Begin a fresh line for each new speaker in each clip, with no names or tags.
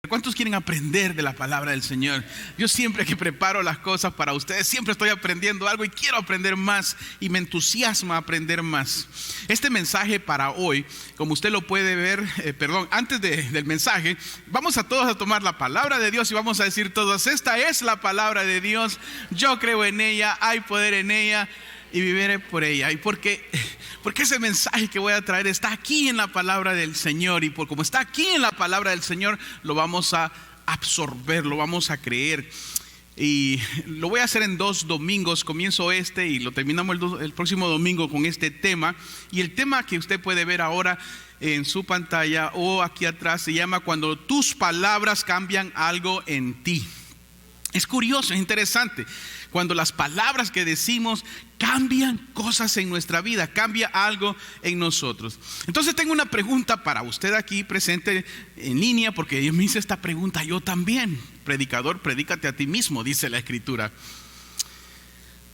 ¿Cuántos quieren aprender de la palabra del Señor? Yo siempre que preparo las cosas para ustedes, siempre estoy aprendiendo algo y quiero aprender más y me entusiasma aprender más. Este mensaje para hoy, como usted lo puede ver, antes del mensaje, vamos a todos a tomar la palabra de Dios y vamos a decir todos: esta es la palabra de Dios, yo creo en ella, hay poder en ella y viviré por ella. Y porque ese mensaje que voy a traer está aquí en la palabra del Señor, y como está aquí en la palabra del Señor, lo vamos a absorber, lo vamos a creer. Y lo voy a hacer en 2 domingos. Comienzo y lo terminamos el próximo domingo con este tema. Y el tema que usted puede ver ahora en su pantalla o aquí atrás se llama: cuando tus palabras cambian algo en ti. Es curioso, es interesante. Cuando las palabras que decimos cambian cosas en nuestra vida, cambia algo en nosotros. Entonces tengo una pregunta para usted aquí presente en línea, porque Dios me hizo esta pregunta yo también. Predicador, predícate a ti mismo, dice la Escritura.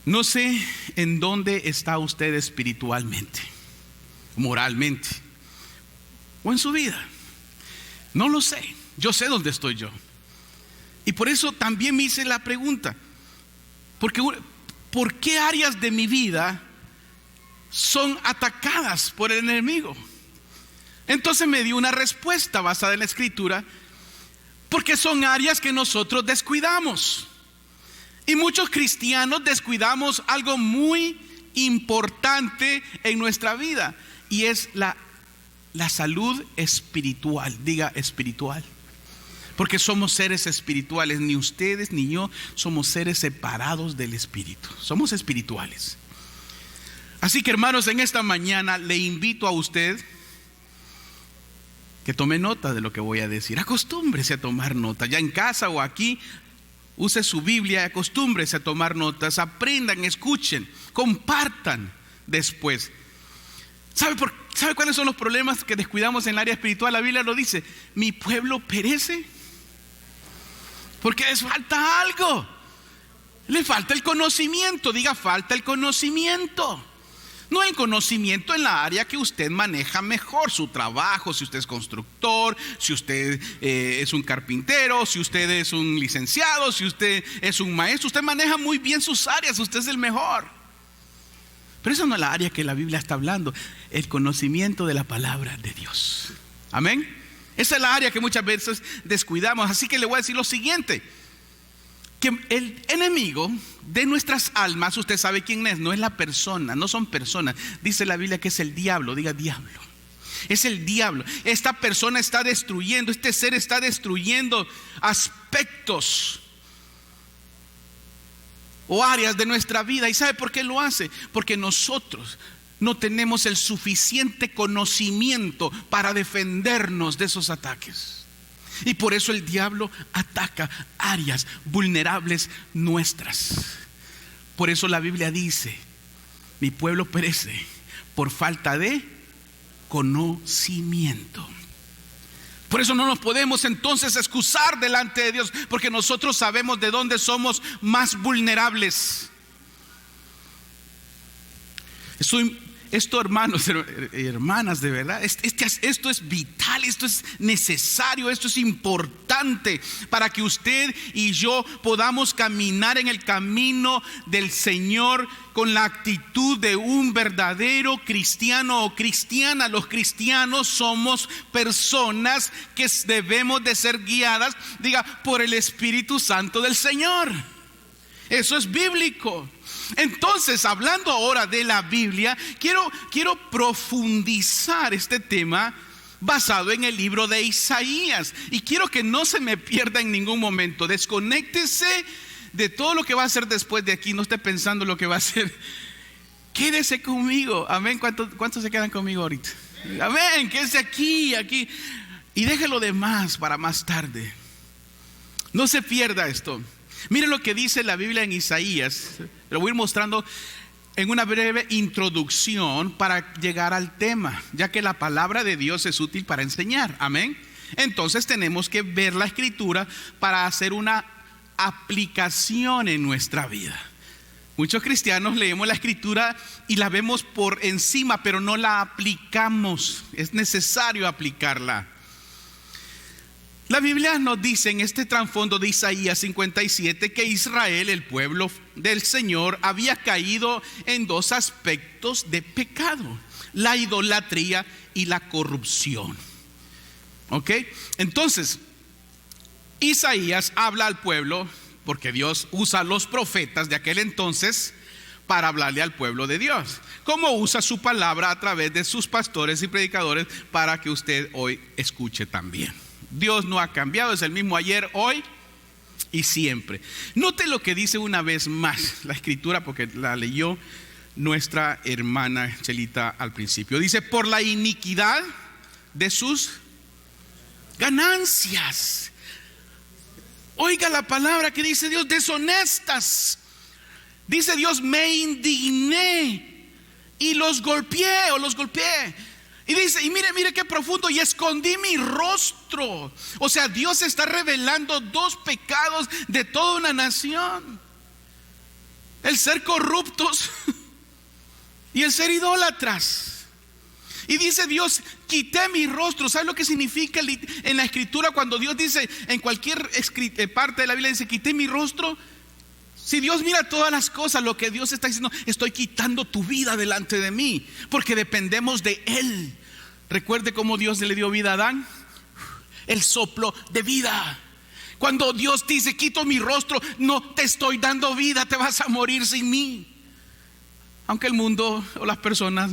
No sé en dónde está usted espiritualmente, moralmente, o en su vida. No lo sé. Yo sé dónde estoy yo. Y por eso también me hice la pregunta: ¿por qué áreas de mi vida son atacadas por el enemigo? Entonces me dio una respuesta basada en la Escritura: porque son áreas que nosotros descuidamos. Y muchos cristianos descuidamos algo muy importante en nuestra vida, y es la salud espiritual. Diga espiritual. Porque somos seres espirituales. Ni ustedes ni yo somos seres separados del Espíritu. Somos espirituales. Así que, hermanos, en esta mañana le invito a usted que tome nota de lo que voy a decir. Acostúmbrese a tomar nota, ya en casa o aquí. Use su Biblia y acostúmbrese a tomar notas. Aprendan, escuchen, compartan después. ¿Sabe cuáles son los problemas que descuidamos en el área espiritual? La Biblia lo dice: mi pueblo perece porque les falta algo. Le falta el conocimiento. Diga, falta el conocimiento. No el conocimiento en la área que usted maneja mejor, su trabajo, si usted es constructor, si usted es un carpintero, si usted es un licenciado, si usted es un maestro. Usted maneja muy bien sus áreas, usted es el mejor. Pero esa no es la área que la Biblia está hablando: el conocimiento de la palabra de Dios. Amén. Esa es la área que muchas veces descuidamos. Así que le voy a decir lo siguiente: que el enemigo de nuestras almas, usted sabe quién es, no es la persona, no son personas. Dice la Biblia que es el diablo. Diga diablo. Es el diablo. Esta persona está destruyendo, este ser está destruyendo aspectos o áreas de nuestra vida. ¿Y sabe por qué lo hace? Porque nosotros no tenemos el suficiente conocimiento para defendernos de esos ataques. Y por eso el diablo ataca áreas vulnerables nuestras. Por eso la Biblia dice: mi pueblo perece por falta de conocimiento. Por eso no nos podemos entonces excusar delante de Dios, porque nosotros sabemos de dónde somos más vulnerables. Esto, hermanos, hermanas, de verdad, esto es vital, esto es necesario, esto es importante para que usted y yo podamos caminar en el camino del Señor con la actitud de un verdadero cristiano o cristiana. Los cristianos somos personas que debemos de ser guiadas, diga, por el Espíritu Santo del Señor. Eso es bíblico. Entonces, hablando ahora de la Biblia, quiero profundizar este tema basado en el libro de Isaías. Y quiero que no se me pierda en ningún momento. Desconéctese de todo lo que va a hacer después de aquí. No esté pensando lo que va a hacer. Quédese conmigo. Amén. ¿Cuántos se quedan conmigo ahorita? Amén. Quédese aquí. Y deje lo demás para más tarde. No se pierda esto. Mire lo que dice la Biblia en Isaías. Lo voy a ir mostrando en una breve introducción para llegar al tema, ya que la palabra de Dios es útil para enseñar. Amén. Entonces tenemos que ver la Escritura para hacer una aplicación en nuestra vida. Muchos cristianos leemos la Escritura y la vemos por encima, pero no la aplicamos. Es necesario aplicarla. La Biblia nos dice en este trasfondo de Isaías 57 que Israel, el pueblo del Señor, había caído en dos aspectos de pecado: la idolatría y la corrupción. ¿Ok? Entonces, Isaías habla al pueblo, porque Dios usa a los profetas de aquel entonces para hablarle al pueblo de Dios, como usa su palabra a través de sus pastores y predicadores para que usted hoy escuche también. Dios no ha cambiado, es el mismo ayer, hoy y siempre. Note lo que dice una vez más la escritura, porque la leyó nuestra hermana Chelita al principio. Dice: por la iniquidad de sus ganancias. Oiga la palabra que dice Dios: deshonestas. Dice Dios: me indigné y los golpeé o los golpeé. Y dice, y mire qué profundo: y escondí mi rostro. O sea, Dios está revelando dos pecados de toda una nación: el ser corruptos y el ser idólatras. Y dice Dios: quité mi rostro. ¿Sabe lo que significa en la escritura cuando Dios dice, en cualquier parte de la Biblia dice quité mi rostro? Si Dios mira todas las cosas, lo que Dios está diciendo: estoy quitando tu vida delante de mí, porque dependemos de Él. Recuerde cómo Dios le dio vida a Adán: el soplo de vida. Cuando Dios dice quito mi rostro, no te estoy dando vida, te vas a morir sin mí, aunque el mundo o las personas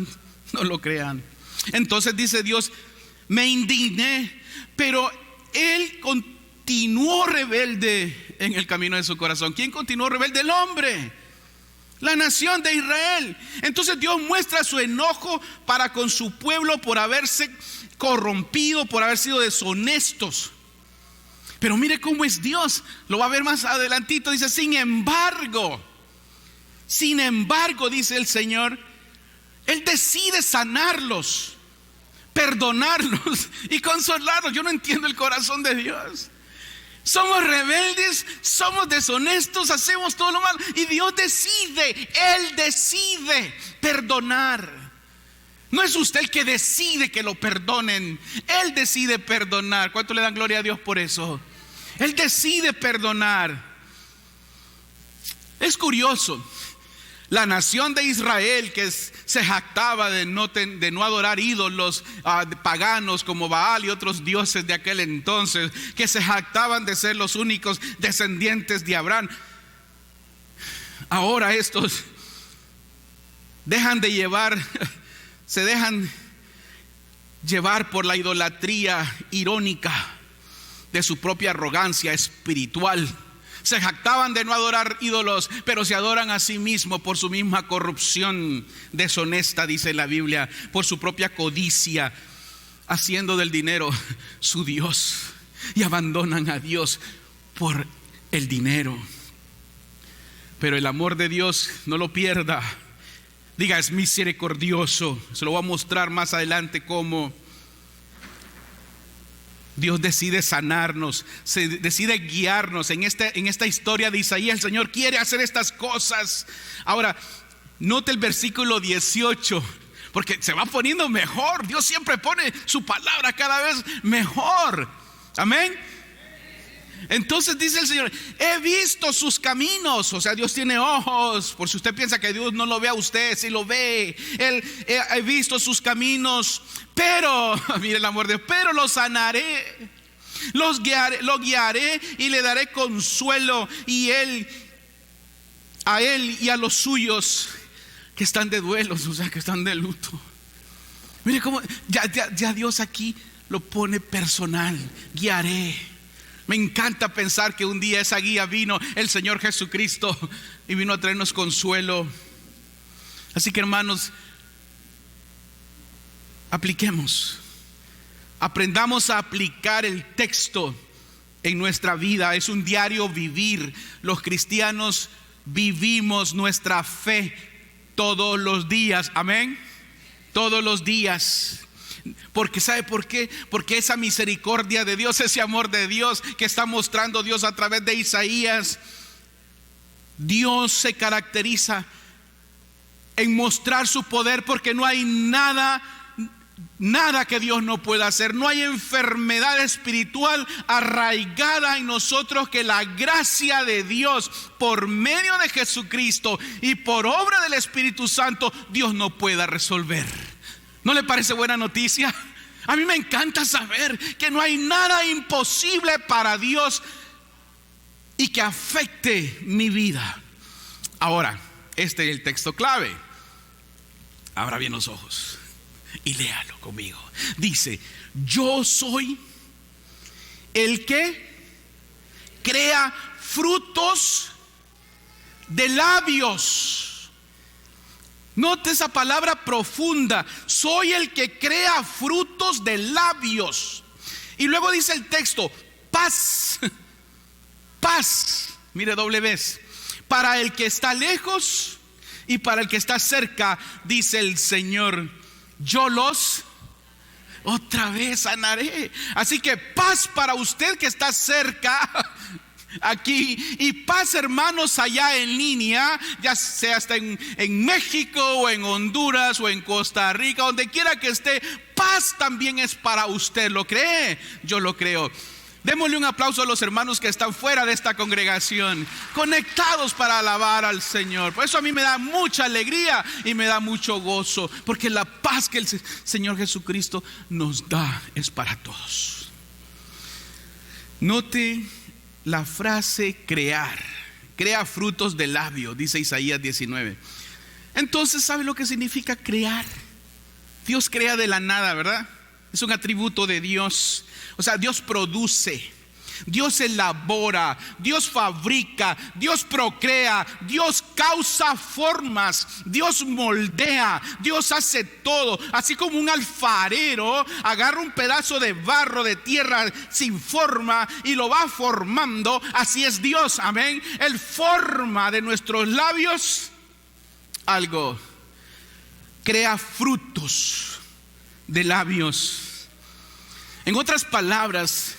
no lo crean. Entonces dice Dios: me indigné, pero Él continuó rebelde en el camino de su corazón. ¿Quién continuó rebelde? El hombre, la nación de Israel. Entonces Dios muestra su enojo para con su pueblo por haberse corrompido, por haber sido deshonestos. Pero mire cómo es Dios, lo va a ver más adelantito. Dice: sin embargo, dice el Señor, Él decide sanarlos, perdonarlos y consolarlos. Yo no entiendo el corazón de Dios. Somos rebeldes, somos deshonestos, hacemos todo lo malo, y Dios decide, Él decide perdonar. No es usted el que decide que lo perdonen, Él decide perdonar. ¿Cuánto le dan gloria a Dios por eso? Él decide perdonar. Es curioso, la nación de Israel, que se jactaba de no adorar ídolos paganos como Baal y otros dioses de aquel entonces, que se jactaban de ser los únicos descendientes de Abraham, ahora estos se dejan llevar por la idolatría irónica de su propia arrogancia espiritual. Se jactaban de no adorar ídolos, pero se adoran a sí mismos por su misma corrupción deshonesta, dice la Biblia, por su propia codicia, haciendo del dinero su Dios, y abandonan a Dios por el dinero. Pero el amor de Dios, no lo pierda. Diga: es misericordioso. Se lo voy a mostrar más adelante cómo Dios decide sanarnos, se decide guiarnos en esta historia de Isaías. El Señor quiere hacer estas cosas. Ahora, note el versículo 18, porque se va poniendo mejor. Dios siempre pone su palabra cada vez mejor. Amén. Entonces dice el Señor: he visto sus caminos. O sea, Dios tiene ojos. Por si usted piensa que Dios no lo ve a usted, sí lo ve. He visto sus caminos, pero, mire el amor de Dios, pero los sanaré, lo guiaré y le daré consuelo, y a él y a los suyos que están de duelos, o sea, que están de luto. Mire cómo ya Dios aquí lo pone personal: guiaré. Me encanta pensar que un día esa guía vino el Señor Jesucristo y vino a traernos consuelo. Así que, hermanos, aprendamos a aplicar el texto en nuestra vida. Es un diario vivir. Los cristianos vivimos nuestra fe todos los días. Amén. Todos los días. Porque ¿sabe por qué? Porque esa misericordia de Dios, ese amor de Dios que está mostrando Dios a través de Isaías, Dios se caracteriza en mostrar su poder, porque no hay nada nada que Dios no pueda hacer. No hay enfermedad espiritual arraigada en nosotros que la gracia de Dios por medio de Jesucristo y por obra del Espíritu Santo Dios no pueda resolver. ¿No le parece buena noticia? A mí me encanta saber que no hay nada imposible para Dios y que afecte mi vida. Ahora, este es el texto clave. Abra bien los ojos y léalo conmigo. Dice: yo soy el que crea frutos de labios. Note esa palabra profunda. Soy el que crea frutos de labios. Y luego dice el texto: paz, paz, mire, doble vez, para el que está lejos y para el que está cerca, dice el Señor, yo los otra vez sanaré. Así que paz para usted que está cerca aquí, y paz, hermanos, allá en línea, ya sea hasta en México o en Honduras o en Costa Rica, donde quiera que esté, paz también es para usted. ¿Lo cree? Yo lo creo. Démosle un aplauso a los hermanos que están fuera de esta congregación, conectados para alabar al Señor. Por eso a mí me da mucha alegría y me da mucho gozo, porque la paz que el Señor Jesucristo nos da es para todos. Note la frase crear. Crea frutos de labio, dice Isaías 19. Entonces, ¿sabe lo que significa crear? Dios crea de la nada, ¿verdad? Es un atributo de Dios. O sea, Dios produce, Dios elabora, Dios fabrica, Dios procrea, Dios causa formas, Dios moldea, Dios hace todo. Así como un alfarero agarra un pedazo de barro, de tierra sin forma y lo va formando, así es Dios, amén. Él forma de nuestros labios algo, crea frutos de labios. En otras palabras,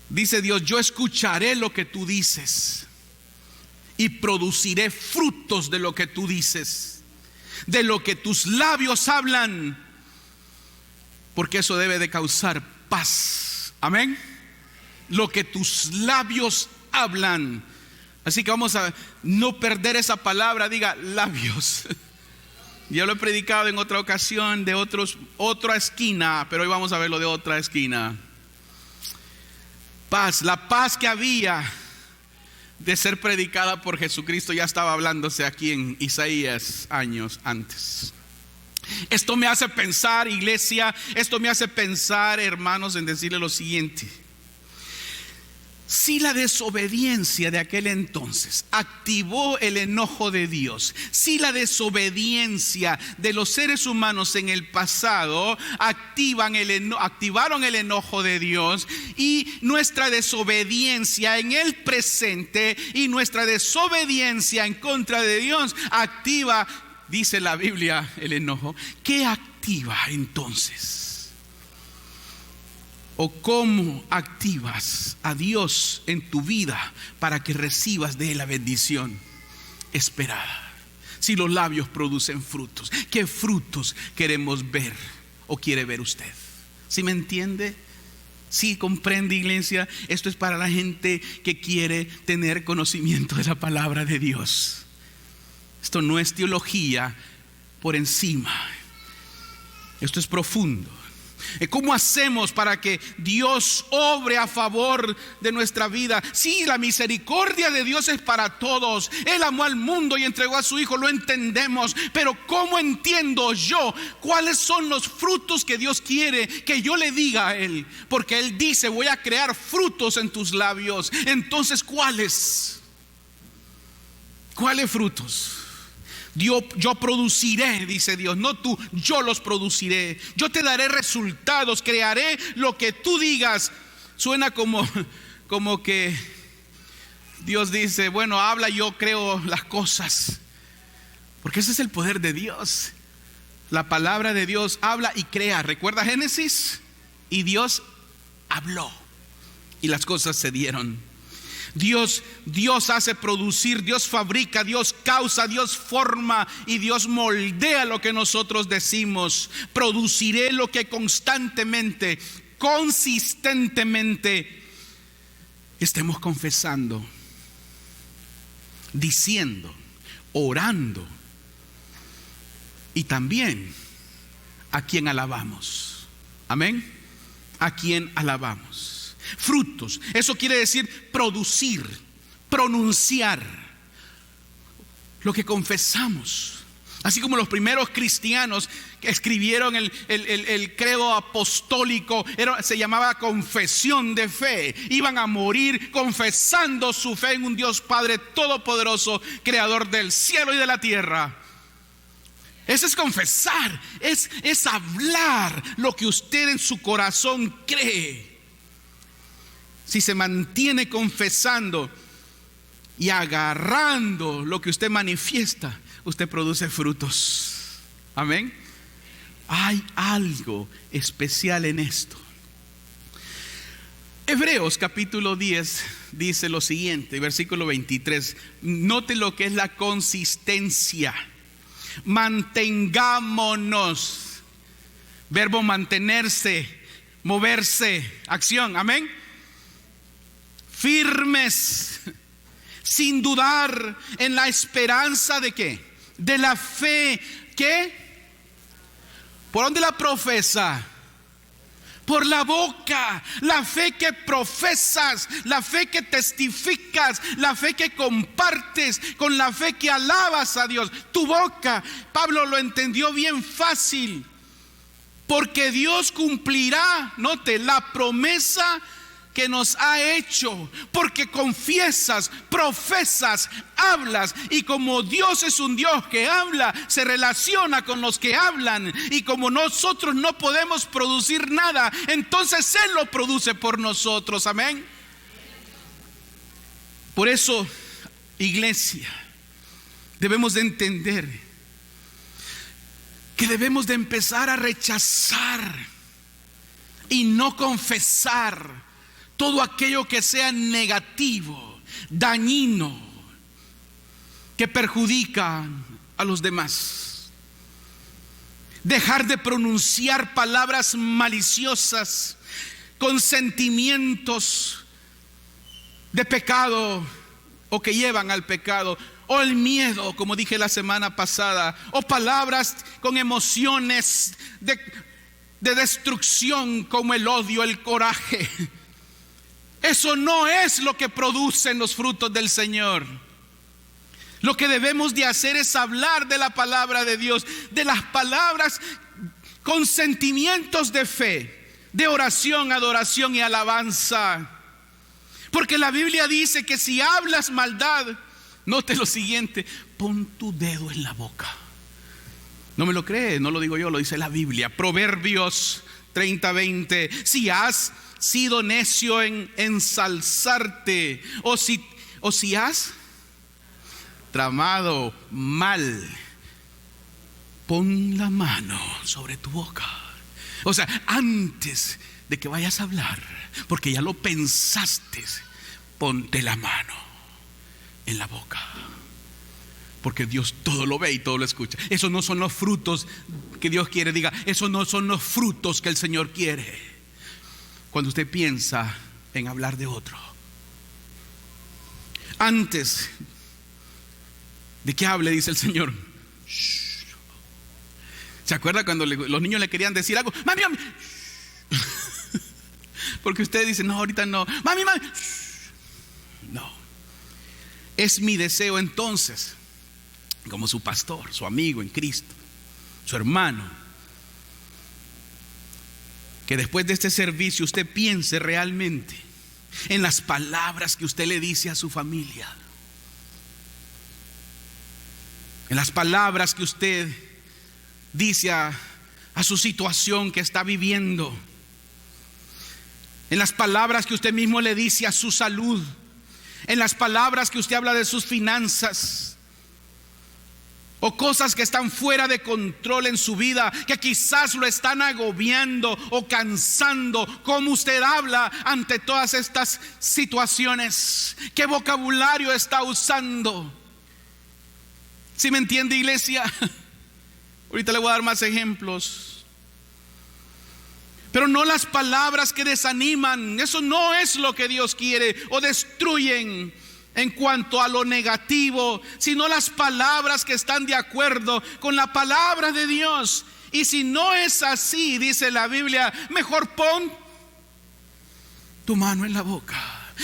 dice Dios: yo escucharé lo que tú dices y produciré frutos de lo que tú dices, de lo que tus labios hablan, porque eso debe de causar paz, amén. Lo que tus labios hablan. Así que vamos a no perder esa palabra. Diga labios. Ya lo he predicado en otra ocasión de otra esquina, pero hoy vamos a verlo de otra esquina. Paz, la paz que había de ser predicada por Jesucristo ya estaba hablándose aquí en Isaías años antes. Esto me hace pensar, iglesia, esto me hace pensar, hermanos, en decirle lo siguiente: si la desobediencia de aquel entonces activó el enojo de Dios, si la desobediencia de los seres humanos en el pasado activaron el enojo de Dios, y nuestra desobediencia en el presente y nuestra desobediencia en contra de Dios activa, dice la Biblia, el enojo, ¿qué activa entonces? ¿O cómo activas a Dios en tu vida para que recibas de Él la bendición esperada? Si los labios producen frutos, ¿qué frutos queremos ver o quiere ver usted? ¿Sí me entiende? ¿Sí comprende, iglesia? Esto es para la gente que quiere tener conocimiento de la palabra de Dios. Esto no es teología por encima. Esto es profundo. ¿Cómo hacemos para que Dios obre a favor de nuestra vida? Sí, la misericordia de Dios es para todos. Él amó al mundo y entregó a su Hijo, lo entendemos. Pero ¿cómo entiendo yo cuáles son los frutos que Dios quiere que yo le diga a Él? Porque Él dice: voy a crear frutos en tus labios. Entonces, ¿cuáles? ¿Cuáles frutos? Yo produciré, dice Dios, no tú, yo los produciré. Yo te daré resultados, crearé lo que tú digas. Suena como que Dios dice: bueno, habla, yo creo las cosas. Porque ese es el poder de Dios. La palabra de Dios habla y crea. ¿Recuerda Génesis? Y Dios habló y las cosas se dieron. Dios hace producir, Dios fabrica, Dios causa, Dios forma y Dios moldea lo que nosotros decimos. Produciré lo que constantemente, consistentemente estemos confesando, diciendo, orando, y también a quien alabamos. Amén. A quien alabamos. Frutos, eso quiere decir producir, pronunciar lo que confesamos. Así como los primeros cristianos que escribieron el credo apostólico, se llamaba confesión de fe. Iban a morir confesando su fe en un Dios Padre todopoderoso, creador del cielo y de la tierra. Eso es confesar, es hablar lo que usted en su corazón cree. Si se mantiene confesando y agarrando lo que usted manifiesta, usted produce frutos. Amén. Hay algo especial en esto. Hebreos capítulo 10 dice lo siguiente, versículo 23. Note lo que es la consistencia. Mantengámonos. Verbo mantenerse, moverse, acción. Amén. Firmes, sin dudar, en la esperanza de ¿qué? De la fe. ¿Qué? ¿Por dónde la profesa? Por la boca. La fe que profesas, la fe que testificas, la fe que compartes, con la fe que alabas a Dios. Tu boca. Pablo lo entendió bien fácil. Porque Dios cumplirá, note, la promesa que nos ha hecho, porque confiesas, profesas, hablas, y como Dios es un Dios que habla, se relaciona con los que hablan, y como nosotros no podemos producir nada, entonces Él lo produce por nosotros. Amén. Por eso, iglesia, debemos de entender que debemos de empezar a rechazar y no confesar todo aquello que sea negativo, dañino, que perjudica a los demás. Dejar de pronunciar palabras maliciosas con sentimientos de pecado o que llevan al pecado, o el miedo, como dije la semana pasada, o palabras con emociones de destrucción como el odio, el coraje. Eso no es lo que producen los frutos del Señor. Lo que debemos de hacer es hablar de la palabra de Dios, de las palabras con sentimientos de fe, de oración, adoración y alabanza. Porque la Biblia dice que si hablas maldad, note lo siguiente: pon tu dedo en la boca. No me lo cree, no lo digo yo, lo dice la Biblia. Proverbios 30:20. Si has sido necio en ensalzarte, o si has tramado mal, pon la mano sobre tu boca. O sea, antes de que vayas a hablar, porque ya lo pensaste, ponte la mano en la boca, porque Dios todo lo ve y todo lo escucha. Esos no son los frutos que Dios quiere. Diga, esos no son los frutos que el Señor quiere. Cuando usted piensa en hablar de otro, antes de que hable, dice el Señor, shh. ¿Se acuerda cuando los niños le querían decir algo? Mami, mami. Porque usted dice, no, ahorita no. Mami, mami. No. Es mi deseo entonces, como su pastor, su amigo en Cristo, su hermano, que después de este servicio usted piense realmente en las palabras que usted le dice a su familia, en las palabras que usted dice a su situación que está viviendo, en las palabras que usted mismo le dice a su salud, en las palabras que usted habla de sus finanzas, o cosas que están fuera de control en su vida, que quizás lo están agobiando o cansando. ¿Cómo usted habla ante todas estas situaciones? ¿Qué vocabulario está usando? ¿Sí me entiende, iglesia? Ahorita le voy a dar más ejemplos. Pero no las palabras que desaniman. Eso no es lo que Dios quiere, o destruyen en cuanto a lo negativo, sino las palabras que están de acuerdo con la palabra de Dios. Y si no es así, dice la Biblia, mejor pon tu mano en la boca.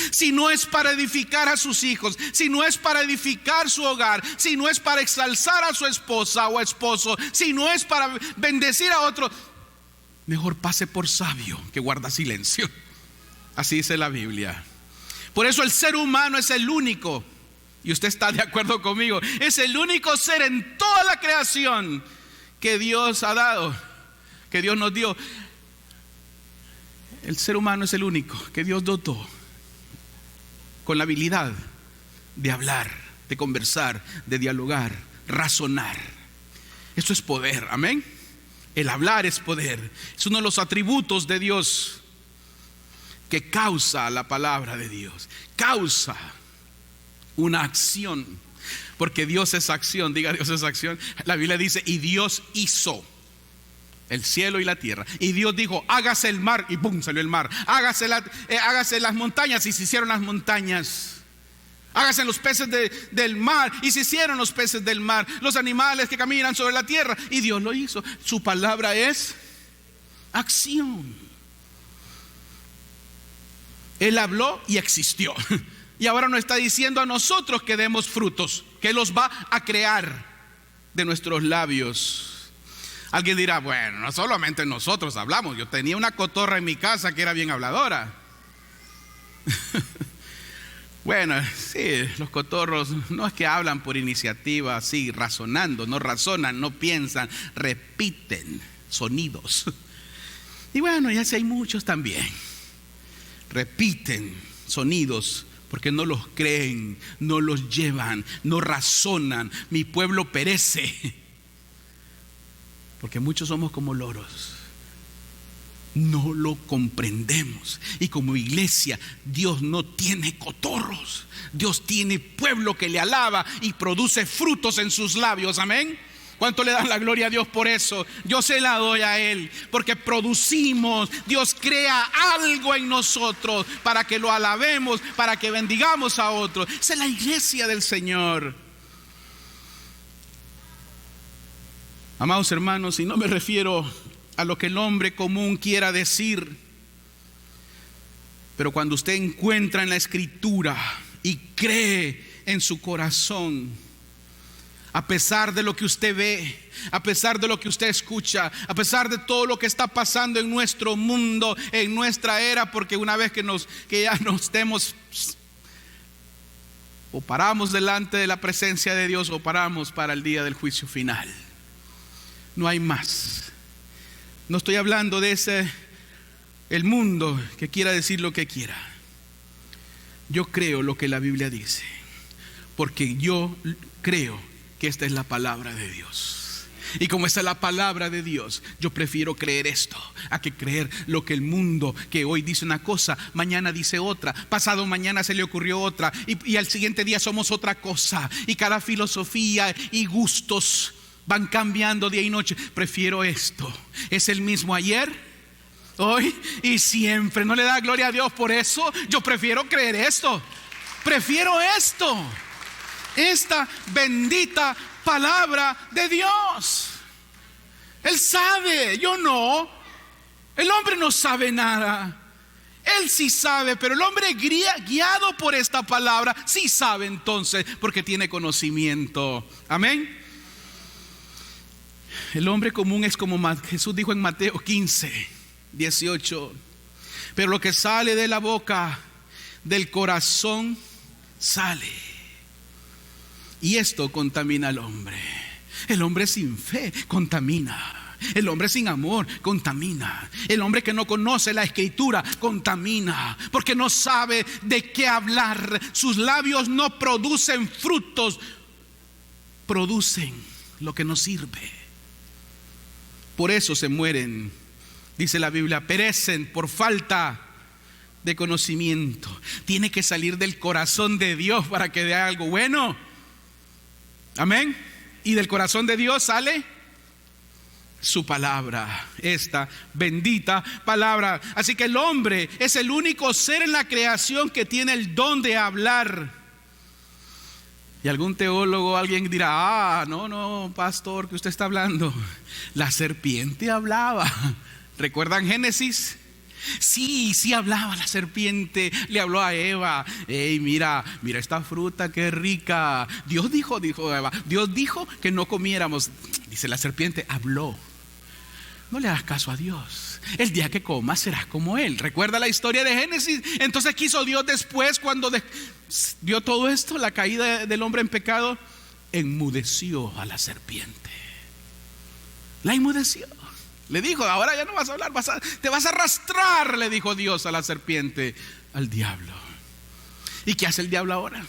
Si no es para edificar a sus hijos, si no es para edificar su hogar, si no es para exalzar a su esposa o esposo, si no es para bendecir a otro, mejor pase por sabio que guarda silencio. Así dice la Biblia. Por eso el ser humano es el único, y usted está de acuerdo conmigo, es el único ser en toda la creación que Dios ha dado, que Dios nos dio. El ser humano es el único que Dios dotó con la habilidad de hablar, de conversar, de dialogar, razonar. Eso es poder, amén. El hablar es poder, es uno de los atributos de Dios que causa la palabra de Dios, causa una acción, porque Dios es acción. Diga, Dios es acción. La Biblia dice, y Dios hizo el cielo y la tierra, y Dios dijo, hágase el mar, y ¡pum!, salió el mar. Hágase las montañas, y se hicieron las montañas. Hágase los peces del mar, y se hicieron los peces del mar. Los animales que caminan sobre la tierra, y Dios lo hizo. Su palabra es acción. Él habló y existió. Y ahora nos está diciendo a nosotros que demos frutos, que los va a crear de nuestros labios. Alguien dirá, bueno, no solamente nosotros hablamos. Yo tenía una cotorra en mi casa que era bien habladora. Bueno, sí, los cotorros no es que hablan por iniciativa, así, razonando. No razonan, no piensan, repiten sonidos. Y bueno, ya sé, hay muchos también. Repiten sonidos porque no los creen, no los llevan, no razonan. Mi pueblo perece porque muchos somos como loros, no lo comprendemos. Y como iglesia, Dios no tiene cotorros, Dios tiene pueblo que le alaba y produce frutos en sus labios, amén. ¿Cuánto le dan la gloria a Dios por eso? Yo se la doy a Él, porque producimos. Dios crea algo en nosotros para que lo alabemos, para que bendigamos a otros. Esa es la iglesia del Señor. Amados hermanos, y no me refiero a lo que el hombre común quiera decir, pero cuando usted encuentra en la Escritura y cree en su corazón, a pesar de lo que usted ve, a pesar de lo que usted escucha, a pesar de todo lo que está pasando en nuestro mundo, en nuestra era, porque una vez que ya nos demos, o paramos delante de la presencia de Dios, o paramos para el día del juicio final. No hay más. No estoy hablando de el mundo que quiera decir lo que quiera. Yo creo lo que la Biblia dice, porque yo creo que esta es la palabra de Dios. Y como esta es la palabra de Dios, yo prefiero creer esto a que creer lo que el mundo, que hoy dice una cosa, mañana dice otra, pasado mañana se le ocurrió otra, y al siguiente día somos otra cosa. Y cada filosofía y gustos van cambiando día y noche. Prefiero esto. Es el mismo ayer, hoy y siempre. ¿No le da gloria a Dios por eso? Yo prefiero creer esto. Prefiero esto. Esta bendita palabra de Dios. Él sabe, yo no. El hombre no sabe nada. Él sí sabe, pero el hombre guiado por esta palabra sí sabe entonces, porque tiene conocimiento. Amén. El hombre común es como Jesús dijo en Mateo 15:18. Pero lo que sale de la boca, del corazón sale. Y esto contamina al hombre. El hombre sin fe contamina. El hombre sin amor contamina. El hombre que no conoce la Escritura contamina, porque no sabe de qué hablar. Sus labios no producen frutos, producen lo que no sirve. Por eso se mueren, dice la Biblia, perecen por falta de conocimiento. Tiene que salir del corazón de Dios para que dé algo bueno. Amén. Y del corazón de Dios sale su palabra, esta bendita palabra. Así que el hombre es el único ser en la creación que tiene el don de hablar. Y algún teólogo, alguien dirá: no, pastor, ¿qué usted está hablando? La serpiente hablaba. ¿Recuerdan Génesis? Sí hablaba la serpiente, le habló a Eva: hey, mira esta fruta, qué rica. Dios dijo Eva, Dios dijo que no comiéramos. Dice la serpiente, habló. No le hagas caso a Dios. El día que comas serás como Él. ¿Recuerda la historia de Génesis? Entonces, ¿qué hizo Dios después cuando vio todo esto, la caída del hombre en pecado? Enmudeció a la serpiente. La enmudeció. Le dijo: ahora ya no vas a hablar, te vas a arrastrar, le dijo Dios a la serpiente, al diablo. ¿Y qué hace el diablo ahora?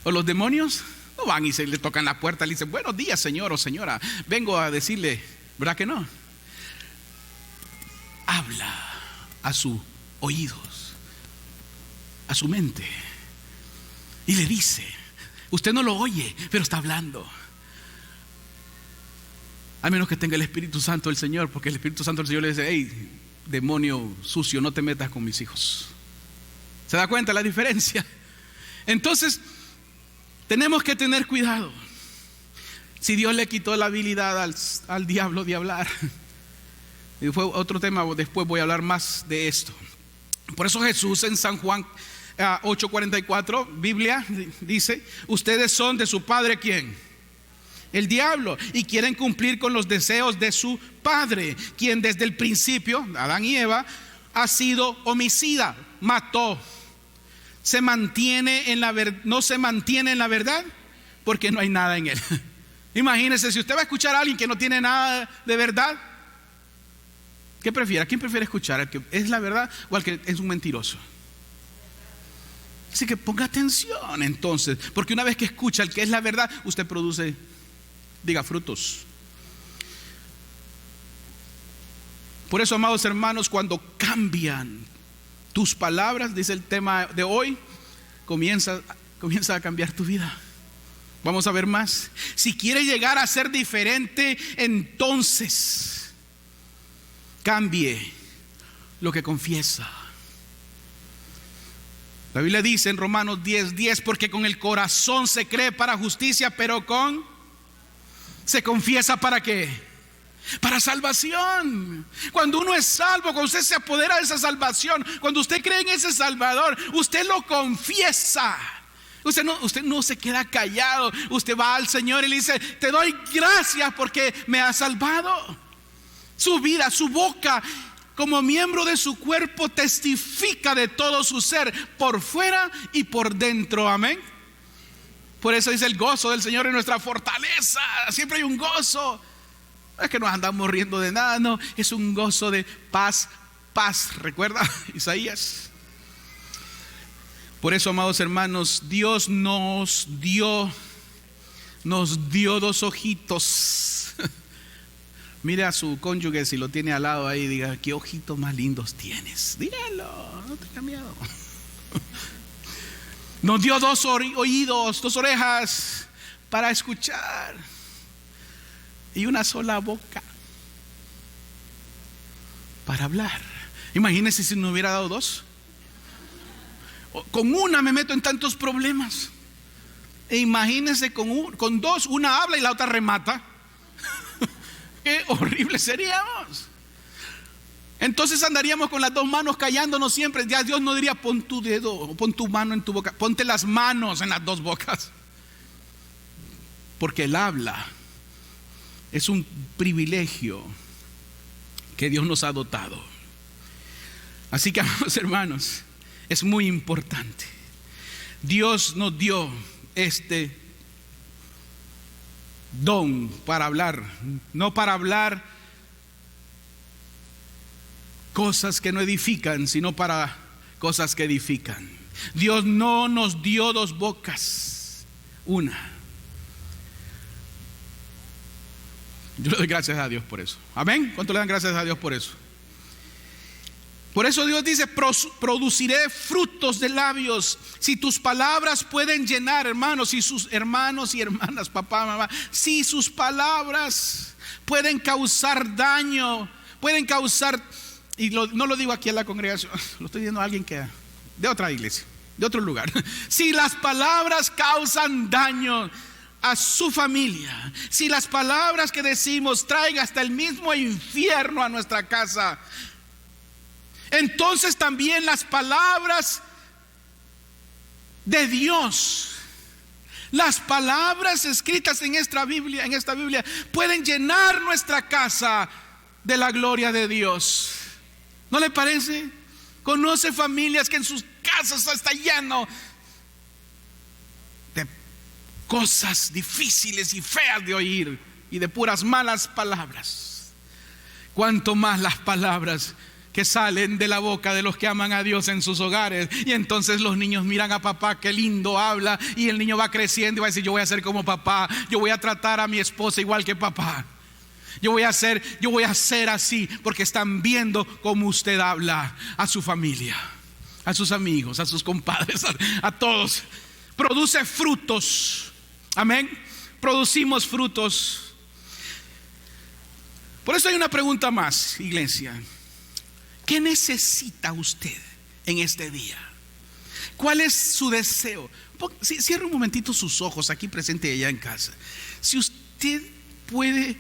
¿O los demonios? No van y se le tocan la puerta, le dicen: buenos días, señor o señora, vengo a decirle. ¿Verdad que no? Habla a sus oídos, a su mente, y le dice: usted no lo oye, pero está hablando. A menos que tenga el Espíritu Santo del Señor, porque el Espíritu Santo del Señor le dice: hey, demonio sucio, no te metas con mis hijos. ¿Se da cuenta la diferencia? Entonces, tenemos que tener cuidado. Si Dios le quitó la habilidad al diablo de hablar, y fue otro tema, después voy a hablar más de esto. Por eso Jesús en San Juan 8:44, Biblia dice: ustedes son de su padre, ¿quién? El diablo, y quieren cumplir con los deseos de su padre, quien desde el principio, Adán y Eva, ha sido homicida, mató. Se mantiene en no se mantiene en la verdad porque no hay nada en él. Imagínense, si usted va a escuchar a alguien que no tiene nada de verdad, ¿qué prefiere? ¿A quién prefiere escuchar? ¿Al que es la verdad o al que es un mentiroso? Así que ponga atención entonces, porque una vez que escucha al que es la verdad, usted produce, diga, frutos. Por eso, amados hermanos, cuando cambian tus palabras, dice el tema de hoy, comienza a cambiar tu vida. Vamos a ver más. Si quiere llegar a ser diferente, entonces cambie lo que confiesa. La Biblia dice en Romanos 10:10, porque con el corazón se cree para justicia, pero se confiesa ¿para qué? Para salvación. Cuando uno es salvo, cuando usted se apodera de esa salvación, cuando usted cree en ese Salvador, usted lo confiesa. Usted no se queda callado. Usted va al Señor y le dice: te doy gracias porque me has salvado. Su vida, su boca, como miembro de su cuerpo, testifica de todo su ser, por fuera y por dentro. Amén. Por eso dice: el gozo del Señor es nuestra fortaleza. Siempre hay un gozo. No es que nos andamos riendo de nada, no, es un gozo de paz. ¿Recuerda Isaías? Por eso, amados hermanos, Dios nos dio dos ojitos. Mire a su cónyuge, si lo tiene al lado ahí, diga: qué ojitos más lindos tienes. Dígalo, no tenga miedo. Nos dio dos oídos, dos orejas para escuchar, y una sola boca para hablar. Imagínense si no hubiera dado dos. Con una me meto en tantos problemas. E imagínense con dos, una habla y la otra remata. Qué horrible seríamos. Entonces andaríamos con las dos manos callándonos siempre. Ya Dios no diría: pon tu dedo, pon tu mano en tu boca. Ponte las manos en las dos bocas. Porque el habla es un privilegio que Dios nos ha dotado. Así que, amados hermanos, es muy importante. Dios nos dio este don para hablar, no para hablar cosas que no edifican, sino para cosas que edifican. Dios no nos dio dos bocas, una. Yo le doy gracias a Dios por eso. Amén. ¿Cuánto le dan gracias a Dios por eso? Por eso Dios dice: produciré frutos de labios. Si tus palabras pueden llenar, hermanos, si sus hermanos y hermanas, papá, mamá, si sus palabras pueden causar daño, pueden causar, y no lo digo aquí en la congregación, lo estoy diciendo a alguien que de otra iglesia, de otro lugar. Si las palabras causan daño a su familia, si las palabras que decimos traen hasta el mismo infierno a nuestra casa, entonces también las palabras de Dios, las palabras escritas en esta Biblia, pueden llenar nuestra casa de la gloria de Dios. ¿No le parece? Conoce familias que en sus casas está lleno de cosas difíciles y feas de oír y de puras malas palabras. Cuanto más las palabras que salen de la boca de los que aman a Dios en sus hogares. Y entonces los niños miran a papá, qué lindo habla, y el niño va creciendo y va a decir: yo voy a ser como papá, yo voy a tratar a mi esposa igual que papá, yo voy a ser así, porque están viendo cómo usted habla a su familia, a sus amigos, a sus compadres, a todos. Produce frutos. Amén. Producimos frutos. Por eso hay una pregunta más, iglesia. ¿Qué necesita usted en este día? ¿Cuál es su deseo? Cierre un momentito sus ojos aquí presente y allá en casa. Si usted puede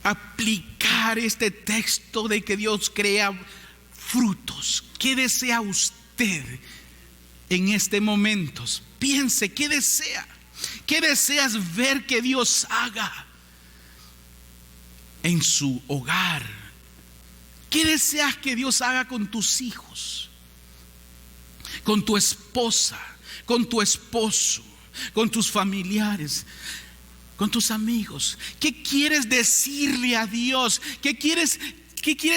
aplicar este texto de que Dios crea frutos, ¿qué desea usted en este momento? Piense, ¿qué desea? ¿Qué deseas ver que Dios haga en su hogar? ¿Qué deseas que Dios haga con tus hijos, con tu esposa, con tu esposo, con tus familiares, con tus amigos? ¿Qué quieres decirle a Dios? ¿Qué quieres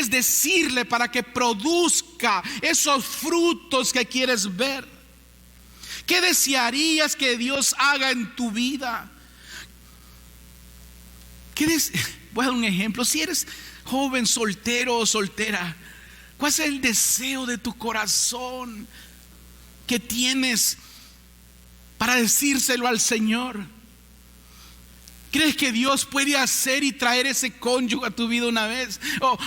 decirle para que produzca esos frutos que quieres ver? ¿Qué desearías que Dios haga en tu vida? Voy a dar un ejemplo. Si eres joven, soltero o soltera, ¿cuál es el deseo de tu corazón que tienes para decírselo al Señor? ¿Crees que Dios puede hacer y traer ese cónyuge a tu vida una vez? ¿O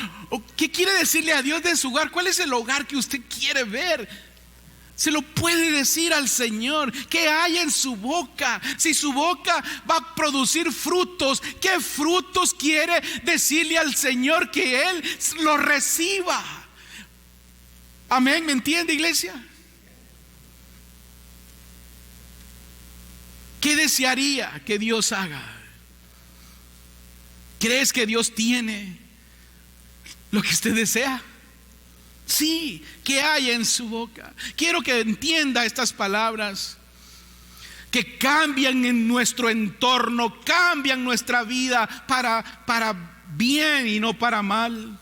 qué quiere decirle a Dios de su hogar? ¿Cuál es el hogar que usted quiere ver? Se lo puede decir al Señor. ¿Qué hay en su boca? Si su boca va a producir frutos, ¿qué frutos quiere decirle al Señor que Él lo reciba? Amén, ¿me entiende, iglesia? ¿Qué desearía que Dios haga? ¿Crees que Dios tiene lo que usted desea? Sí, ¿qué hay en su boca? Quiero que entienda estas palabras que cambian en nuestro entorno, cambian nuestra vida para bien y no para mal.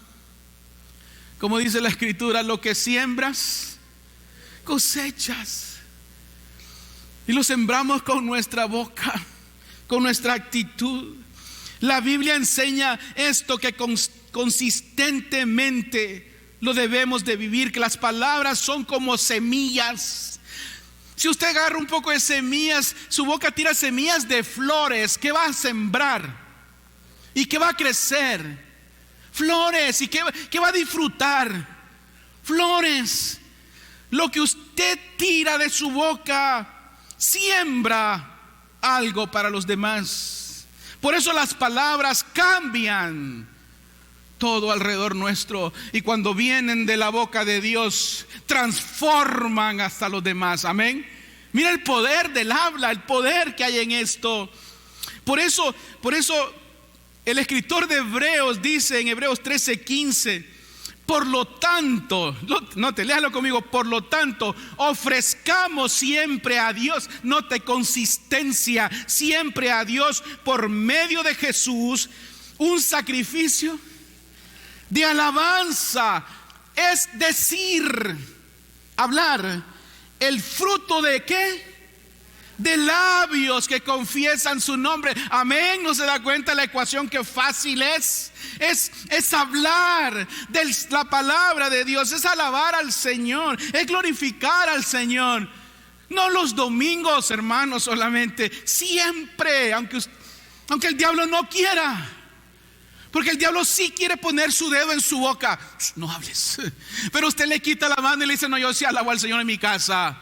Como dice la Escritura, lo que siembras, cosechas. Y lo sembramos con nuestra boca, con nuestra actitud. La Biblia enseña esto, que consistentemente lo debemos de vivir, que las palabras son como semillas. Si usted agarra un poco de semillas, su boca tira semillas de flores. ¿Qué va a sembrar? ¿Y qué va a crecer? Flores. ¿Y qué va a disfrutar? Flores. Lo que usted tira de su boca siembra algo para los demás. Por eso las palabras cambian todo alrededor nuestro, y cuando vienen de la boca de Dios transforman hasta los demás. Amén. Mira el poder del habla, el poder que hay en esto. Por eso el escritor de Hebreos dice en Hebreos 13:15: por lo tanto, note, léalo conmigo, por lo tanto, ofrezcamos siempre a Dios, note, consistencia, siempre a Dios por medio de Jesús, un sacrificio de alabanza, es decir, hablar, el fruto de ¿qué? de labios que confiesan su nombre. Amén. ¿No se da cuenta la ecuación que fácil es? Es hablar de la palabra de Dios, es alabar al Señor, es glorificar al Señor. No los domingos, hermanos, solamente, siempre, aunque el diablo no quiera. Porque el diablo sí quiere poner su dedo en su boca. No hables. Pero usted le quita la mano y le dice: no, yo sí alabo al Señor en mi casa.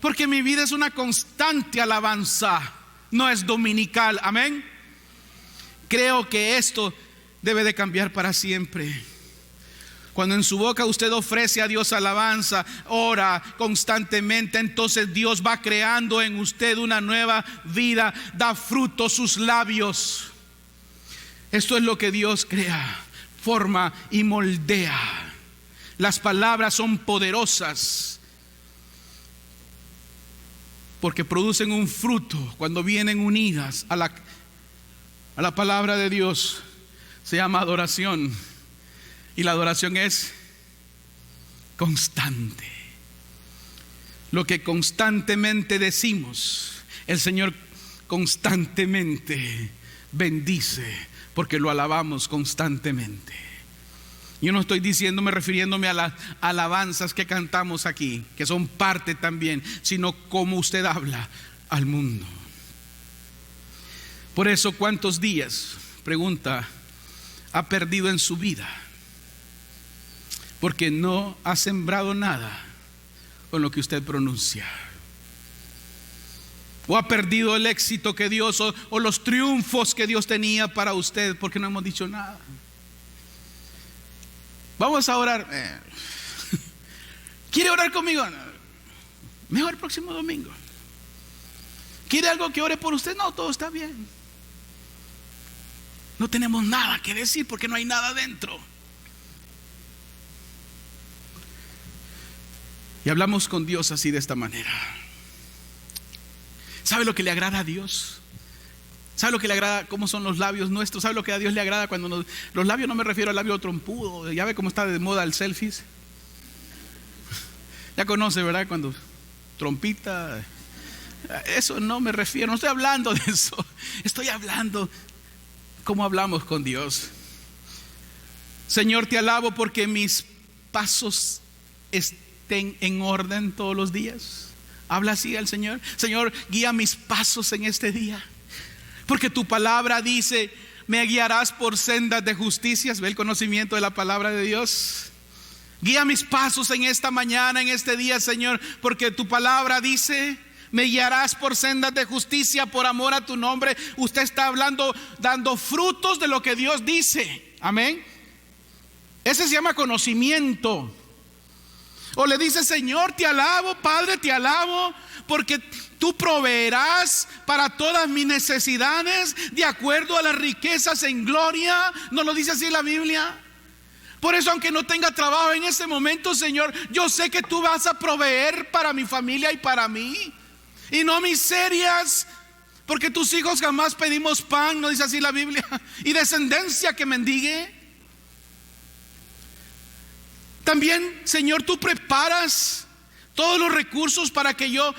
Porque mi vida es una constante alabanza, no es dominical. Amén. Creo que esto debe de cambiar para siempre. Cuando en su boca usted ofrece a Dios alabanza, ora constantemente, entonces Dios va creando en usted una nueva vida, da fruto sus labios. Esto es lo que Dios crea, forma y moldea. Las palabras son poderosas porque producen un fruto cuando vienen unidas a la palabra de Dios. Se llama adoración, y la adoración es constante. Lo que constantemente decimos, el Señor constantemente bendice, porque lo alabamos constantemente. Yo no estoy refiriéndome a las alabanzas que cantamos aquí, que son parte también, sino cómo usted habla al mundo. Por eso, ¿cuántos días, pregunta, ha perdido en su vida? Porque no ha sembrado nada con lo que usted pronuncia. O ha perdido el éxito que Dios o los triunfos que Dios tenía para usted porque no hemos dicho nada. Vamos a orar. ¿Quiere orar conmigo? Mejor el próximo domingo. ¿Quiere algo que ore por usted? No, todo está bien. No tenemos nada que decir porque no hay nada dentro. Y hablamos con Dios así, de esta manera. ¿Sabe lo que le agrada a Dios? ¿Sabe lo que le agrada? ¿Cómo son los labios nuestros? ¿Sabe lo que a Dios le agrada cuando los labios? No me refiero al labio trompudo. Ya ve cómo está de moda el selfies. Ya conoce, ¿verdad? Cuando trompita. Eso no me refiero. No estoy hablando de eso. Estoy hablando cómo hablamos con Dios. Señor, te alabo porque mis pasos estén en orden todos los días. Habla así al Señor. Señor, guía mis pasos en este día, porque tu palabra dice: me guiarás por sendas de justicia. ¿Ve el conocimiento de la palabra de Dios? Guía mis pasos en esta mañana, en este día, Señor, porque tu palabra dice: me guiarás por sendas de justicia por amor a tu nombre. Usted está hablando, dando frutos de lo que Dios dice. Amén. Ese se llama conocimiento. O le dice: Señor, te alabo, Padre, te alabo, porque tú proveerás para todas mis necesidades de acuerdo a las riquezas en gloria. ¿No lo dice así la Biblia? Por eso, aunque no tenga trabajo en este momento, Señor, yo sé que tú vas a proveer para mi familia y para mí, y no miserias, porque tus hijos jamás pedimos pan, ¿no dice así la Biblia? Y descendencia que mendigue. También, Señor, tú preparas todos los recursos para que yo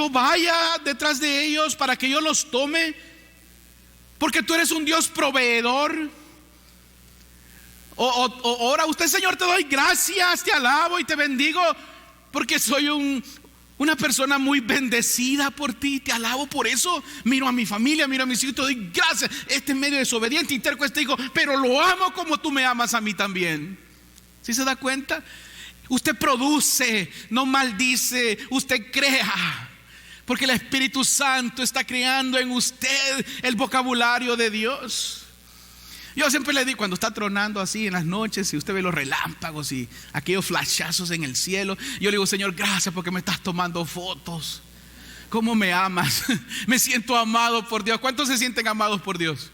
vaya detrás de ellos, para que yo los tome, porque tú eres un Dios proveedor. Ahora usted: Señor, te doy gracias, te alabo y te bendigo, porque soy una persona muy bendecida por ti. Te alabo por eso. Miro a mi familia, miro a mis hijos, te doy gracias. Este es medio desobediente y terco este hijo, pero lo amo como tú me amas a mí también. ¿Sí se da cuenta? Usted produce, no maldice, usted crea, porque el Espíritu Santo está creando en usted el vocabulario de Dios. Yo siempre le digo, cuando está tronando así en las noches y usted ve los relámpagos y aquellos flashazos en el cielo, yo le digo: Señor, gracias porque me estás tomando fotos. ¿Cómo me amas? Me siento amado por Dios. ¿Cuántos se sienten amados por Dios?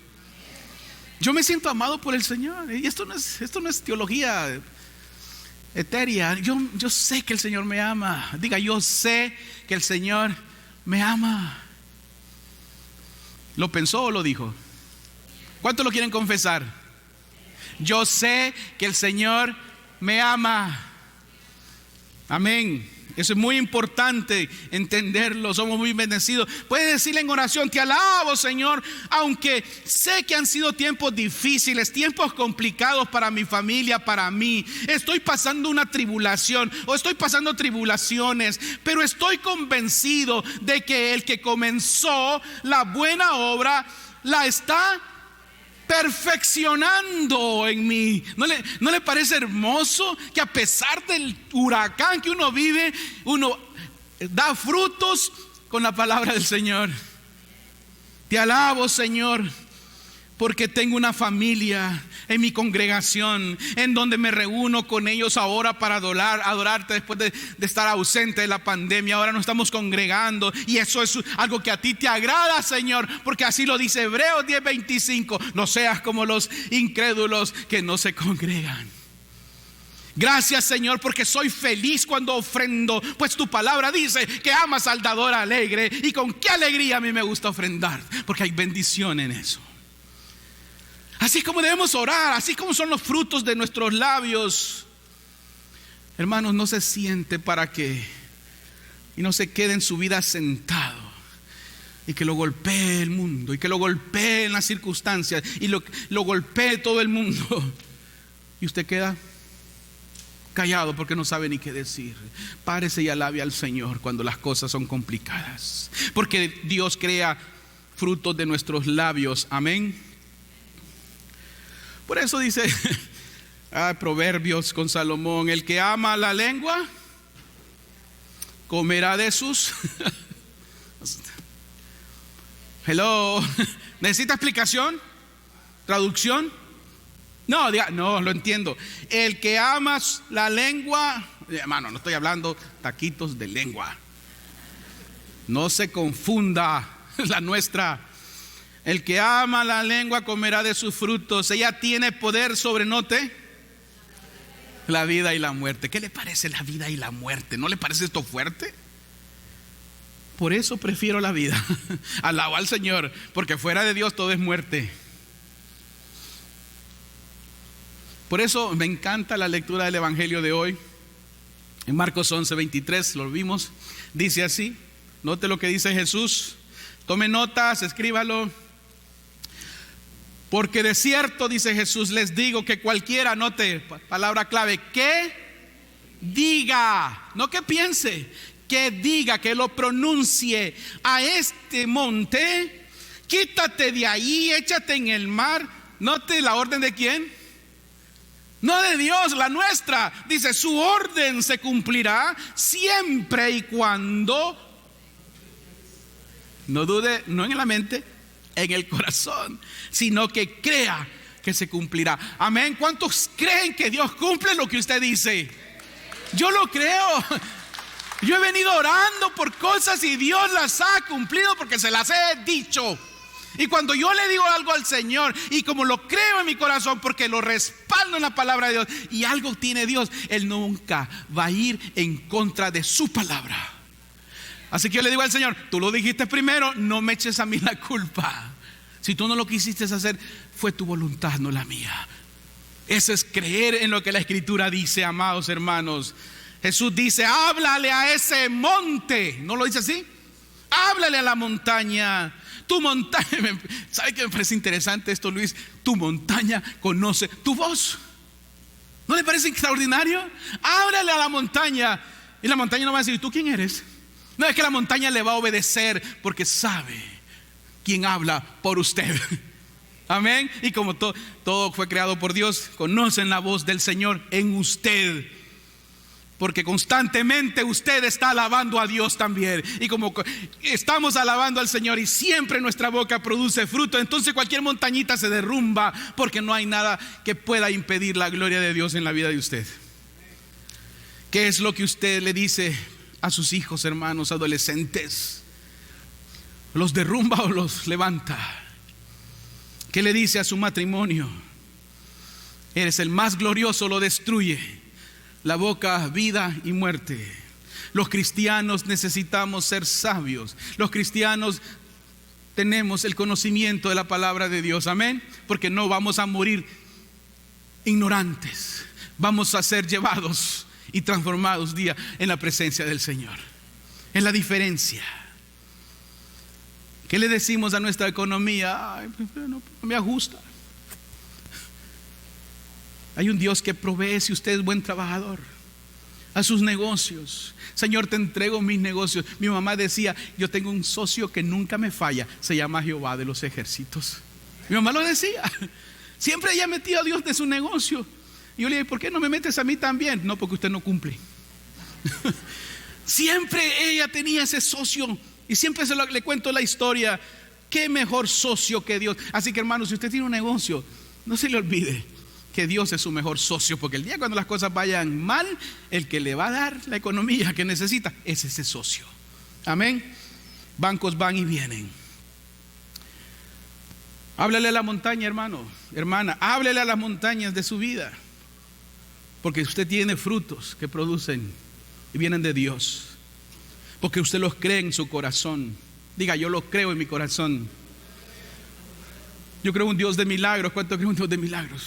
Yo me siento amado por el Señor. Y esto no es teología etérea. Yo sé que el Señor me ama. Diga: yo sé que el Señor me ama. ¿Lo pensó o lo dijo? ¿Cuántos lo quieren confesar? Yo sé que el Señor me ama. Amén. Eso es muy importante entenderlo. Somos muy bendecidos. Puedes decirle en oración: te alabo, Señor, aunque sé que han sido tiempos difíciles, tiempos complicados para mi familia, para mí. Estoy pasando una tribulación o estoy pasando tribulaciones, pero estoy convencido de que el que comenzó la buena obra la está perfeccionando en mí. ¿No le parece hermoso que a pesar del huracán que uno vive, uno da frutos con la palabra del Señor? Te alabo, Señor, porque tengo una familia en mi congregación, en donde me reúno con ellos ahora para adorarte después de estar ausente de la pandemia. Ahora nos estamos congregando y eso es algo que a ti te agrada, Señor, porque así lo dice Hebreos 10:25. No seas como los incrédulos que no se congregan. Gracias, Señor, porque soy feliz cuando ofrendo, pues tu palabra dice que amas al dador alegre, y con qué alegría a mí me gusta ofrendar, porque hay bendición en eso. Así como debemos orar, así como son los frutos de nuestros labios. Hermanos, no se siente para que y no se quede en su vida sentado y que lo golpee el mundo y que lo golpee en las circunstancias y lo golpee todo el mundo y usted queda callado porque no sabe ni qué decir. Párese y alabe al Señor cuando las cosas son complicadas, porque Dios crea frutos de nuestros labios. Amén. Por eso dice Proverbios con Salomón: el que ama la lengua comerá de sus hello. ¿Necesita explicación? ¿Traducción? No, no, lo entiendo. El que ama la lengua, hermano, no estoy hablando taquitos de lengua. No se confunda la nuestra. El que ama la lengua comerá de sus frutos. Ella tiene poder sobre, note, la vida y la muerte. ¿Qué le parece la vida y la muerte? ¿No le parece esto fuerte? Por eso prefiero la vida. Alabo al Señor, porque fuera de Dios todo es muerte. Por eso me encanta la lectura del Evangelio de hoy. En Marcos 11:23 lo vimos. Dice así, note lo que dice Jesús. Tome notas, escríbalo. Porque de cierto, dice Jesús, les digo que cualquiera, note, palabra clave, que diga, no que piense, que diga, que lo pronuncie a este monte: quítate de ahí, échate en el mar. Note la orden de quién. No de Dios, la nuestra. Dice: su orden se cumplirá siempre y cuando, no dude, no en la mente, en el corazón, sino que crea que se cumplirá. Amén. ¿Cuántos creen que Dios cumple lo que usted dice? Yo lo creo. Yo he venido orando por cosas y Dios las ha cumplido porque se las he dicho. Y cuando yo le digo algo al Señor, y como lo creo en mi corazón porque lo respaldo en la palabra de Dios, y algo tiene Dios, Él nunca va a ir en contra de su palabra. Así que yo le digo al Señor: tú lo dijiste primero, no me eches a mí la culpa. Si tú no lo quisiste hacer, fue tu voluntad, no la mía. Eso es creer en lo que la Escritura dice, amados hermanos. Jesús dice: háblale a ese monte. ¿No lo dice así? Háblale a la montaña. Tu montaña, ¿sabe qué me parece interesante esto, Luis? Tu montaña conoce tu voz. ¿No le parece extraordinario? Háblale a la montaña. Y la montaña no va a decir: ¿tú quién eres? No, es que la montaña le va a obedecer porque sabe quién habla por usted. Amén. Y como todo fue creado por Dios, conocen la voz del Señor en usted, porque constantemente usted está alabando a Dios también. Y como estamos alabando al Señor y siempre nuestra boca produce fruto, entonces cualquier montañita se derrumba, porque no hay nada que pueda impedir la gloria de Dios en la vida de usted. ¿Qué es lo que usted le dice a sus hijos, hermanos, adolescentes? ¿Los derrumba o los levanta? ¿Qué le dice a su matrimonio? Eres el más glorioso, lo destruye. La boca, vida y muerte. Los cristianos necesitamos ser sabios. Los cristianos tenemos el conocimiento de la palabra de Dios. Amén. Porque no vamos a morir ignorantes. Vamos a ser llevados y transformados día en la presencia del Señor. Es la diferencia. ¿Qué le decimos a nuestra economía? Ay, no me ajusta. Hay un Dios que provee si usted es buen trabajador. A sus negocios. Señor, te entrego mis negocios. Mi mamá decía, yo tengo un socio que nunca me falla, se llama Jehová de los ejércitos. Mi mamá lo decía. Siempre ella metía a Dios de su negocio. Y yo le dije, ¿por qué no me metes a mí también? No, porque usted no cumple. Siempre ella tenía ese socio. Y siempre le cuento la historia. Qué mejor socio que Dios. Así que, hermanos, si usted tiene un negocio, no se le olvide que Dios es su mejor socio, porque el día cuando las cosas vayan mal, el que le va a dar la economía que necesita es ese socio. Amén. Bancos van y vienen. Háblele a la montaña, hermano, hermana, háblele a las montañas de su vida, porque usted tiene frutos que producen y vienen de Dios, porque usted los cree en su corazón. Diga, yo lo creo en mi corazón. Yo creo en un Dios de milagros. ¿Cuánto creo en un Dios de milagros?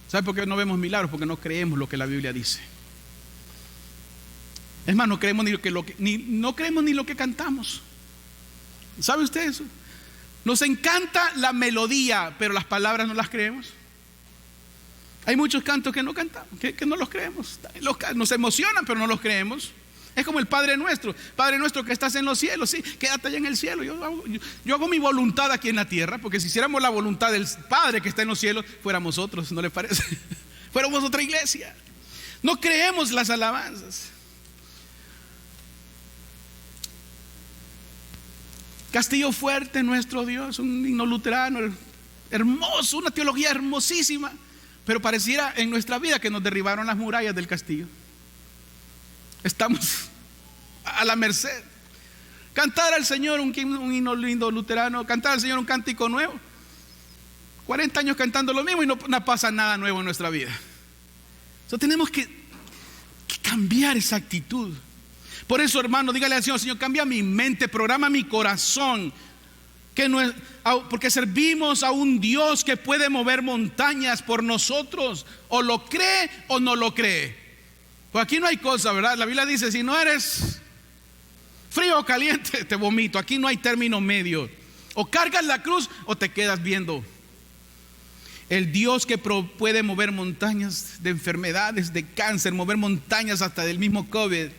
¿Sabe por qué no vemos milagros? Porque no creemos lo que la Biblia dice. Es más, no creemos ni lo que cantamos. ¿Sabe usted eso? Nos encanta la melodía, pero las palabras no las creemos. Hay muchos cantos que no cantamos, que no los creemos. Nos emocionan, pero no los creemos. Es como el Padre nuestro que estás en los cielos. Sí, quédate allá en el cielo. Yo hago mi voluntad aquí en la tierra, porque si hiciéramos la voluntad del Padre que está en los cielos, fuéramos otros, ¿no les parece? Fuéramos otra iglesia. No creemos las alabanzas. Castillo Fuerte, nuestro Dios, un himno luterano hermoso, una teología hermosísima, pero pareciera en nuestra vida que nos derribaron las murallas del castillo. Estamos a la merced. Cantar al Señor un himno lindo luterano, cantar al Señor un cántico nuevo. 40 años cantando lo mismo y no pasa nada nuevo en nuestra vida. Entonces tenemos que cambiar esa actitud. Por eso, hermano, dígale al Señor: Señor, cambia mi mente, programa mi corazón, porque servimos a un Dios que puede mover montañas por nosotros. O lo cree o no lo cree. Pues aquí no hay cosa, ¿verdad? La Biblia dice, si no eres frío o caliente, te vomito. Aquí no hay término medio. O cargas la cruz o te quedas viendo. El Dios que puede mover montañas de enfermedades, de cáncer, mover montañas hasta del mismo COVID.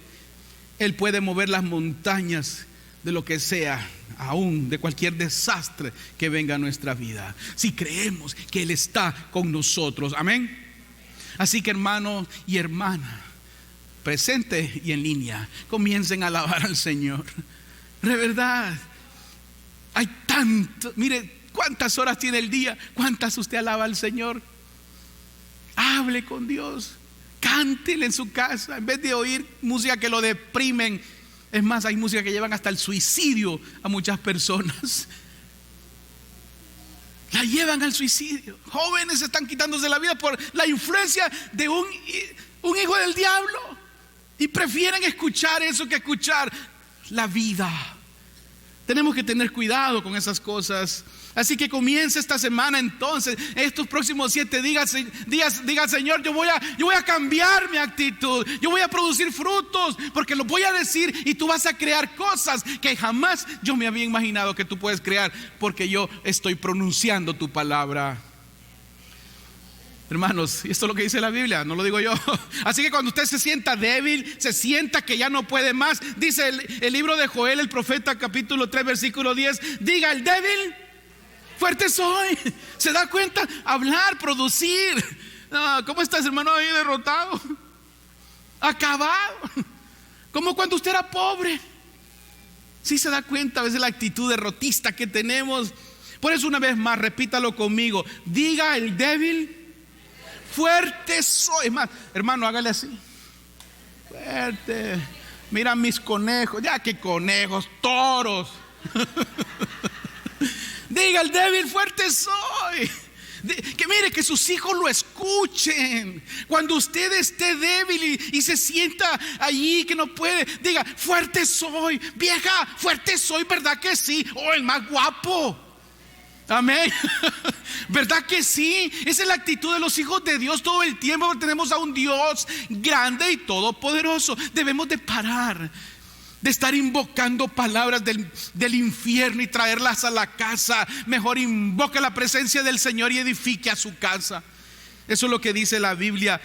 Él puede mover las montañas de lo que sea, aún de cualquier desastre que venga a nuestra vida, si creemos que Él está con nosotros. Amén. Así que, hermano y hermana, presente y en línea, comiencen a alabar al Señor. De verdad, hay tanto. Mire, ¿cuántas horas tiene el día? ¿Cuántas usted alaba al Señor? Hable con Dios. Cántele en su casa, en vez de oír música que lo deprimen. Es más, hay música que llevan hasta el suicidio a muchas personas. La llevan al suicidio. Jóvenes se están quitándose la vida por la influencia de un hijo del diablo, y prefieren escuchar eso que escuchar la vida. Tenemos que tener cuidado con esas cosas. Así que comienza esta semana, entonces, estos próximos 7 días, diga: Señor, yo voy a cambiar mi actitud. Yo voy a producir frutos, porque lo voy a decir, y tú vas a crear cosas que jamás yo me había imaginado que tú puedes crear, porque yo estoy pronunciando tu palabra. Hermanos, esto es lo que dice la Biblia, no lo digo yo. Así que cuando usted se sienta débil, se sienta que ya no puede más, dice el libro de Joel, el profeta, capítulo 3, versículo 10, diga el débil: fuerte soy. ¿Se da cuenta? Hablar, producir. ¿Cómo estás, hermano? Ahí derrotado, acabado, como cuando usted era pobre. ¿Sí se da cuenta a veces la actitud derrotista que tenemos? Por eso, una vez más, repítalo conmigo: diga el débil: fuerte soy. Es más, hermano, hágale así: fuerte. Mira mis conejos. Ya, que conejos, toros. Diga el débil: fuerte soy. Que mire, que sus hijos lo escuchen. Cuando usted esté débil y se sienta allí que no puede, diga: fuerte soy. Vieja, fuerte soy, ¿verdad que sí? Oh, el más guapo. Amén. ¿Verdad que sí? Esa es la actitud de los hijos de Dios todo el tiempo. Tenemos a un Dios grande y todopoderoso. Debemos de parar de estar invocando palabras del infierno y traerlas a la casa. Mejor invoca la presencia del Señor y edifique a su casa. Eso es lo que dice la Biblia.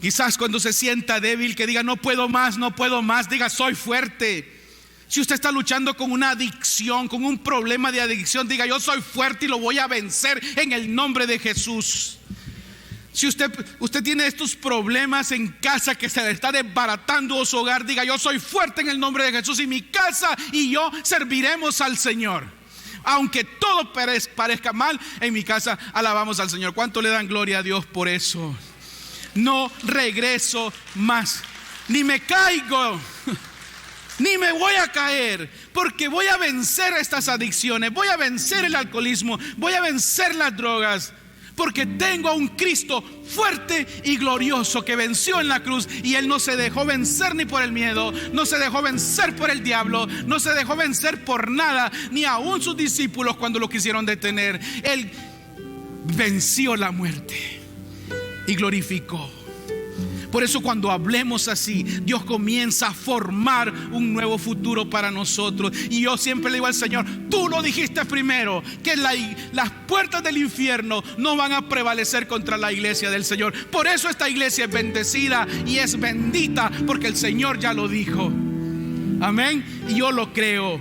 Quizás cuando se sienta débil, que diga: no puedo más, no puedo más. Diga: soy fuerte. Si usted está luchando con una adicción, con un problema de adicción, diga: yo soy fuerte y lo voy a vencer en el nombre de Jesús. Si usted tiene estos problemas en casa, que se le está desbaratando su hogar, diga: yo soy fuerte en el nombre de Jesús, y mi casa y yo serviremos al Señor. Aunque todo parezca mal, en mi casa alabamos al Señor. ¿Cuánto le dan gloria a Dios por eso? No regreso más, ni me caigo, ni me voy a caer, porque voy a vencer estas adicciones, voy a vencer el alcoholismo, voy a vencer las drogas, porque tengo a un Cristo fuerte y glorioso que venció en la cruz, y Él no se dejó vencer ni por el miedo, no se dejó vencer por el diablo, no se dejó vencer por nada, ni aún sus discípulos cuando lo quisieron detener. Él venció la muerte y glorificó. Por eso cuando hablemos así, Dios comienza a formar un nuevo futuro para nosotros. Y yo siempre le digo al Señor: tú lo dijiste primero, que las puertas del infierno no van a prevalecer contra la iglesia del Señor. Por eso esta iglesia es bendecida y es bendita, porque el Señor ya lo dijo. Amén. Y yo lo creo.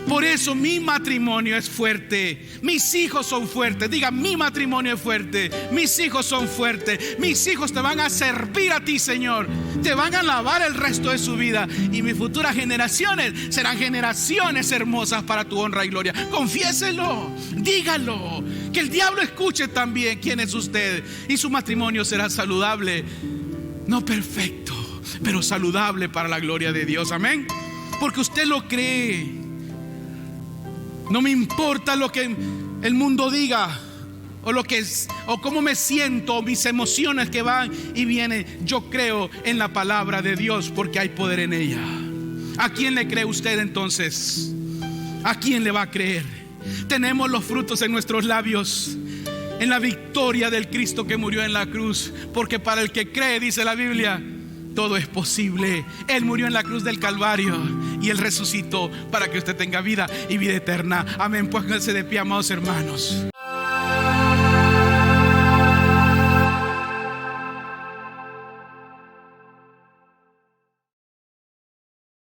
Por eso mi matrimonio es fuerte, mis hijos son fuertes. Diga: mi matrimonio es fuerte, mis hijos son fuertes. Mis hijos te van a servir a ti, Señor, te van a alabar el resto de su vida, y mis futuras generaciones serán generaciones hermosas para tu honra y gloria. Confiéselo, dígalo, que el diablo escuche también quién es usted, y su matrimonio será saludable, no perfecto, pero saludable para la gloria de Dios. Amén. Porque usted lo cree. No me importa lo que el mundo diga, o cómo me siento, o mis emociones que van y vienen. Yo creo en la palabra de Dios, porque hay poder en ella. ¿A quién le cree usted entonces? ¿A quién le va a creer? Tenemos los frutos en nuestros labios, en la victoria del Cristo que murió en la cruz. Porque para el que cree, dice la Biblia, todo es posible. Él murió en la cruz del Calvario y Él resucitó para que usted tenga vida y vida eterna. Amén. Pónganse de pie, amados hermanos.